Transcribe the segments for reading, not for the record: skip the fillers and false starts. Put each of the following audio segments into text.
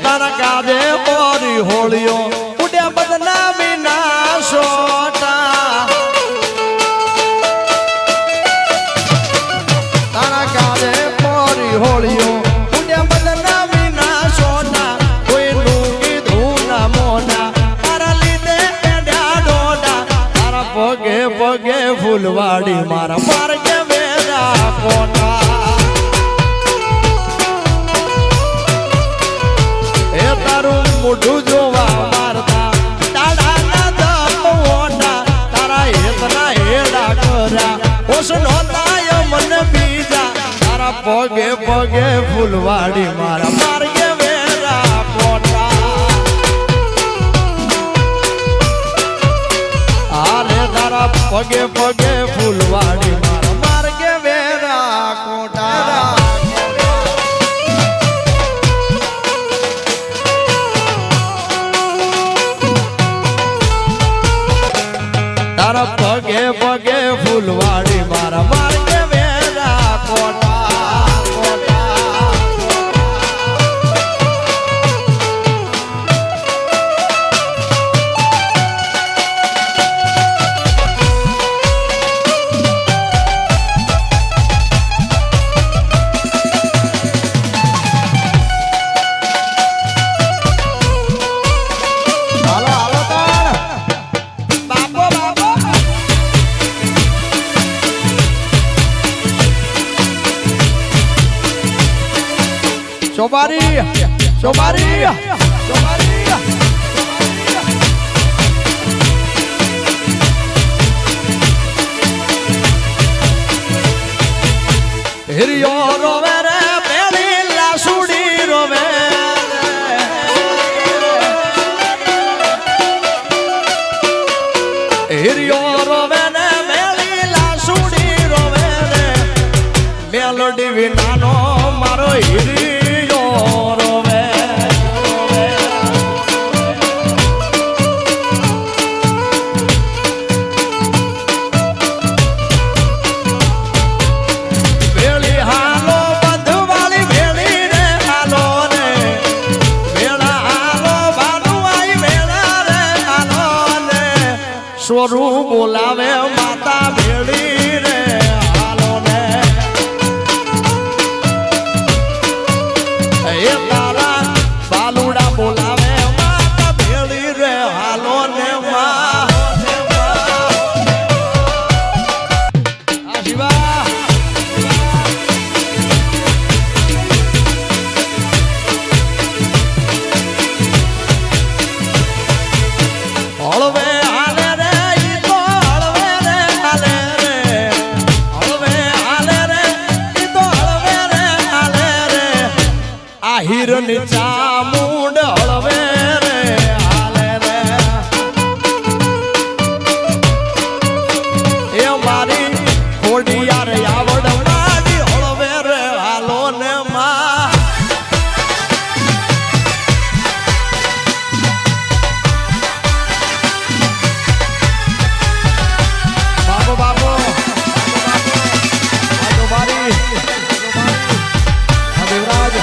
તારા કાજે પોરી હોળીઓ ઉડ્યા બદનામી ના સોટા તારા કાજે પોરી હોળીઓ ઉડ્યા બદનામી ના સોટા કોઈનું કીધું ના મોના તારા લીધે પેડ્યા ડોડા તારા પગે પગે ફૂલવાડી મારા માર્ગે વેરા કોટા મોઢું જોવા મારતા દાડા ના દપોટા તારા હેતના હેડા કર્યા ઓસનો તાય મન બીજા તારા પગે પગે ફૂલવાડી મારા માર્ગે વેરા પોટા આલે તારા પગે પગે ફૂલવાડી મારા માર્ગે વેરા કોટા તારા પગે પગે ફૂલવાડી મારા માર્ગે વેરા quota Sobari, Sobari, Sobari. Hiriyo rovere, peli la sudi rovere. Hiriyo rovere, peli la sudi rovere. Melody vinano maro hiri. સ્વરૂપ બોલાવે માતા ભેળી રે હાલો ને એ તારા બાલુડા બોલાવે માતા ભેળી રે હાલો ને હિરણ ચામુંડ હળવે રે હાલે રે એ મારી ખોડિયાર આવડ માડી હળવે રે હાલો ને માં બાબો બાબો આજો મારી દેવરાજ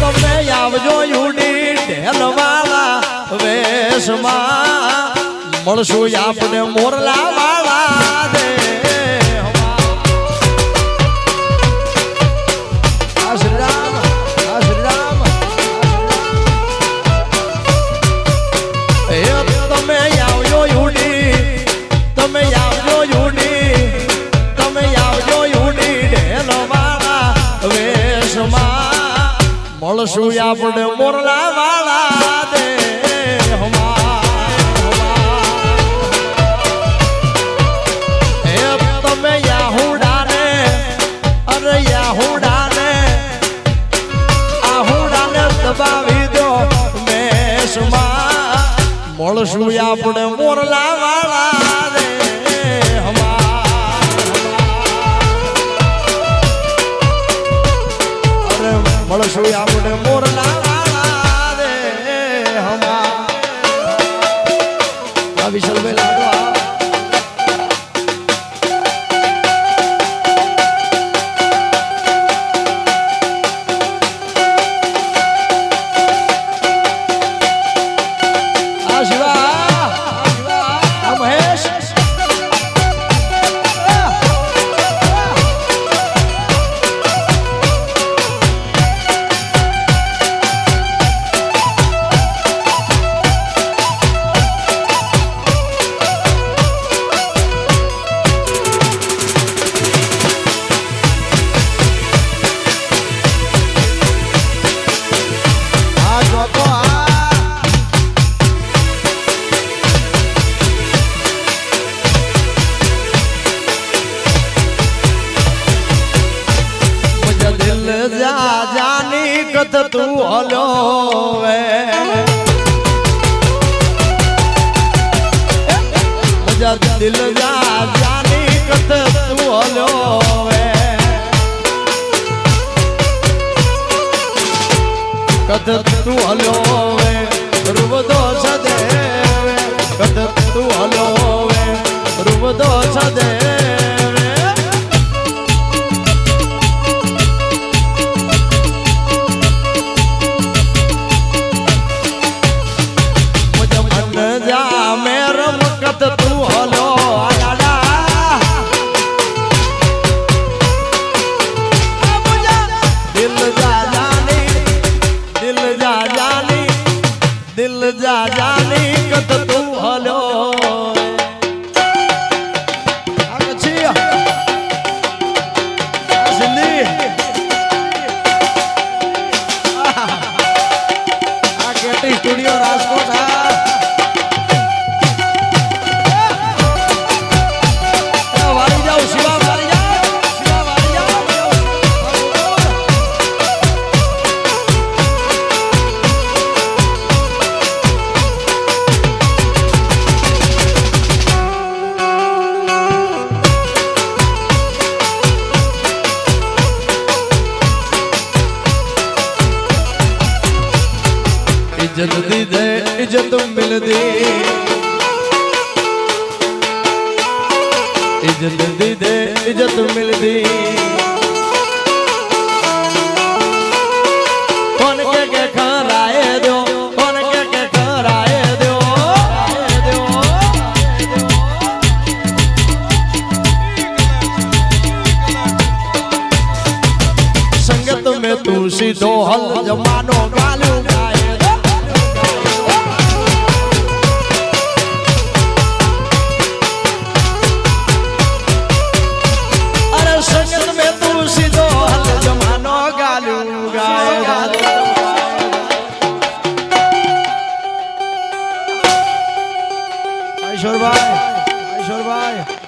તમે આવજો યુડી ઢેલવાળા વેશમાં મળશું આપણે મોરલા વાળા દે તમે આવજો યુડી તમે આવજો યુડી તમે આવજો યુડી ઢેલવાળા વેશમાં મળશું આપણે મોરલા વાળા દે તમે યાહુડાને અરે યાહુડાને આહુડાને દબાવી દો મેષમાં મળશું આપણે મોરલા વાળા દે હમા ભણશું આપણે મોરલા વાળા રે હમા આ વિશાલભાઈ લાડવા તું હલો વે મજા દિલ જા જાની કત તું હલો વે કત તું હલો વે રૂબદો સદે કત તું હલો વે રૂબદો સદે दिल जा जानी कत तू हलो स्टूडियो राजकोट वाली जाओ शिवा वाली इज्जत दी दे इज्जत मिल दी इज्जत दी दे इज्जत मिल दी कौन के खराए दो कौन के खराए दो संगत में तू सीधो हल जमानो गालू ईश्वर भाई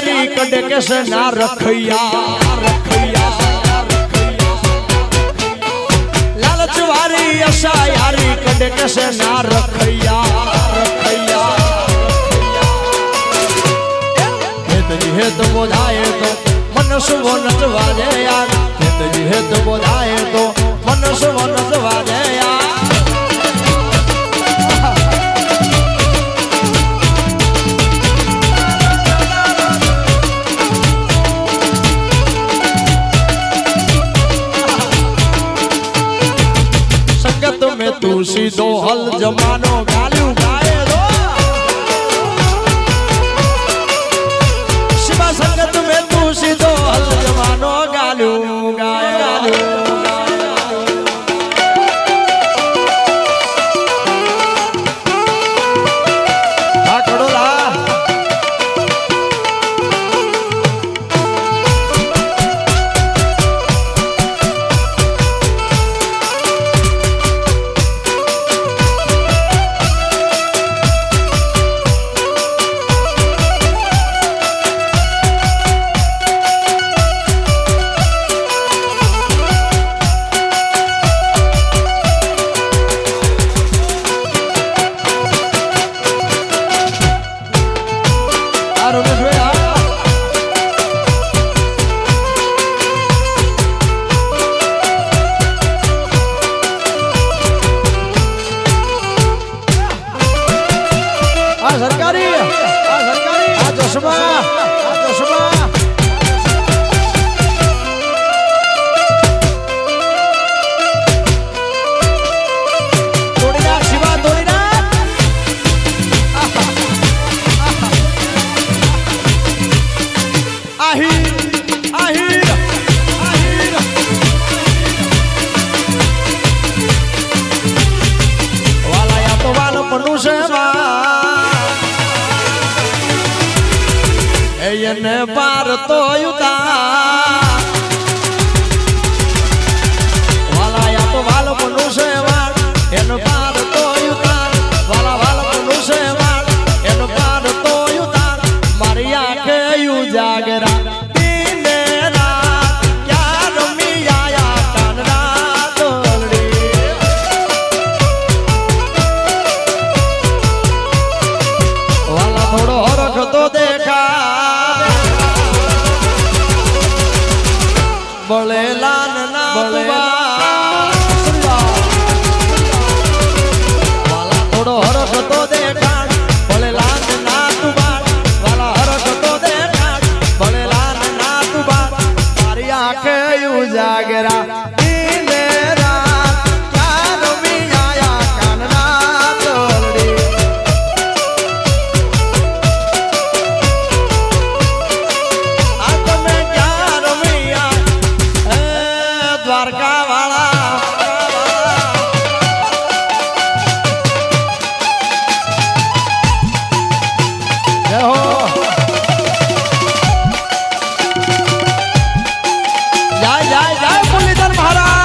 यारी कड़े कैसे ना रखिया लालच वारी ऐसा यारी कड़े कैसे ना रखिया हे तो बोधाए तो मन सुबह नचवाजे यार हे तो बोधाए तो मन सुबह नचवाजे यार तू सीधो हल जमानो गालू गाए दो शिवा संगत में तू सीधो हल जमानो गालू गाए આ સરકારી આ ચશ્મા તોડી નાખ શિવા તોડી નાખ આહીર આહીર આહીર વાલાયા તો વાલ પનું છે એને પાર તો યુતા વાલાયા તો વાલ પનું છે વાળ એને પાર તો યુતા વાલા વાલ પનું છે વાળ એને પાર તો યુતા મારી આંખે યુ જાગરા બળેલાન ના વાલા થોડો હરખ તો દેખાડ બળેલાન ના તુબાડ વાલા હરખ તો દેખાડ બળેલાન ના તુબાડ મારી આંખે યુ જાગરા દિને રાત ક્યાં રમી આયા કાનના તોડી આ તમે ક્યાં રમી દ્વારકા વાળા જય હો જય જય જય મુરલીધર મહારાજ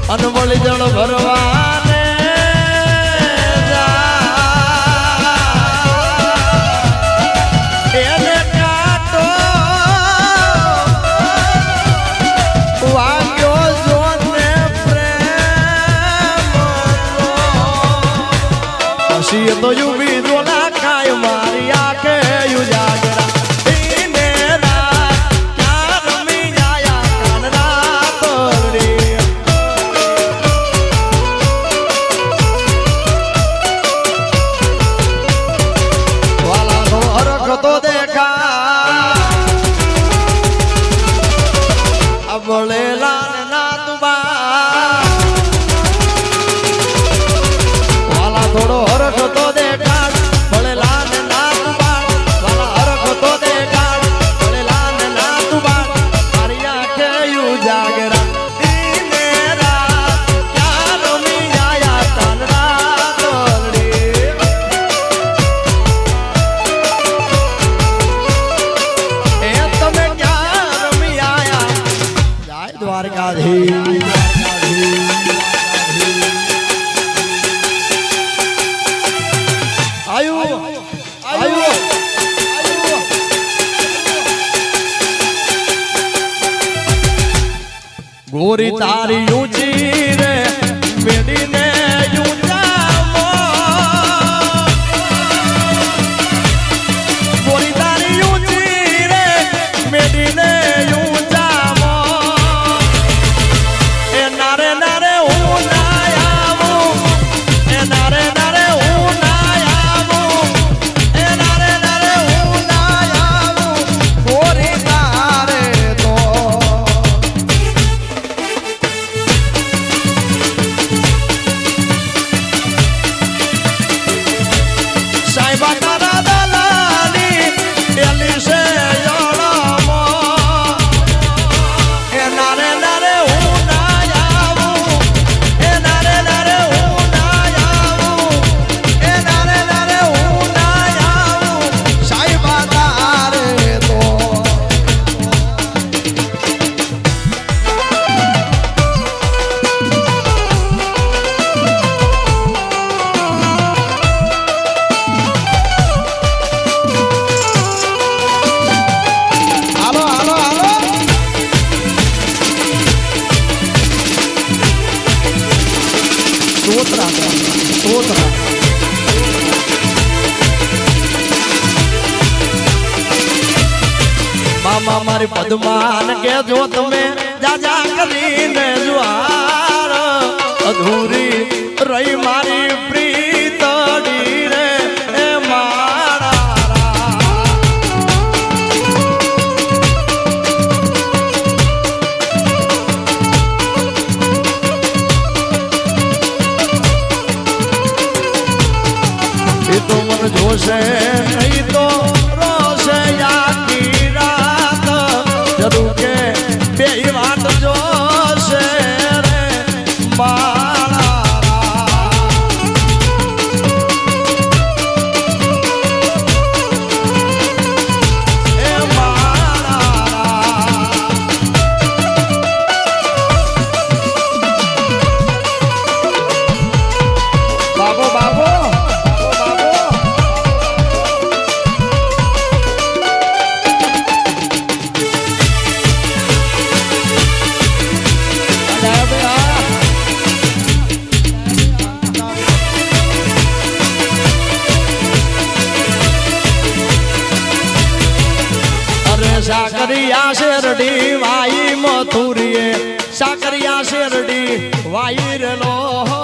અનમોલી જળ ભરવાને એને કાટો વાગ્યો જોને પ્રેમ પછી તો યુવી દોલા કાય મારી આંખે યુ જાગરા તો દેખા બળેલાન ના તુબા વાલા થોડો હરખ તો દેખાડ બળેલાન ના તુબા વાલા હરખ તો દેખાડ બળેલાન ના તુબા મારી આંખે યુ જાગરા દિને રાત ક્યાં રમી આયા કાનના તોડી દ્વારકાધીશ આયુ આયુ ગોરી તારી ઊંચી રે મેડીને ગોરી તારી ઊંચી રે મેડીને મામા મારી પદ્માન કે જો તમે જાજા કરીને જુવાર અધૂરી રહી મારી પ્રીતડી રે એ મારા એ તો મન જોશે નહીં તો રોશે યાકી રાત જરૂર કે બે વાત જોશે રે સાકરિયા શેરડી વાઈ મથુરીએ સાકરિયા શેરડી વાઈ રેલો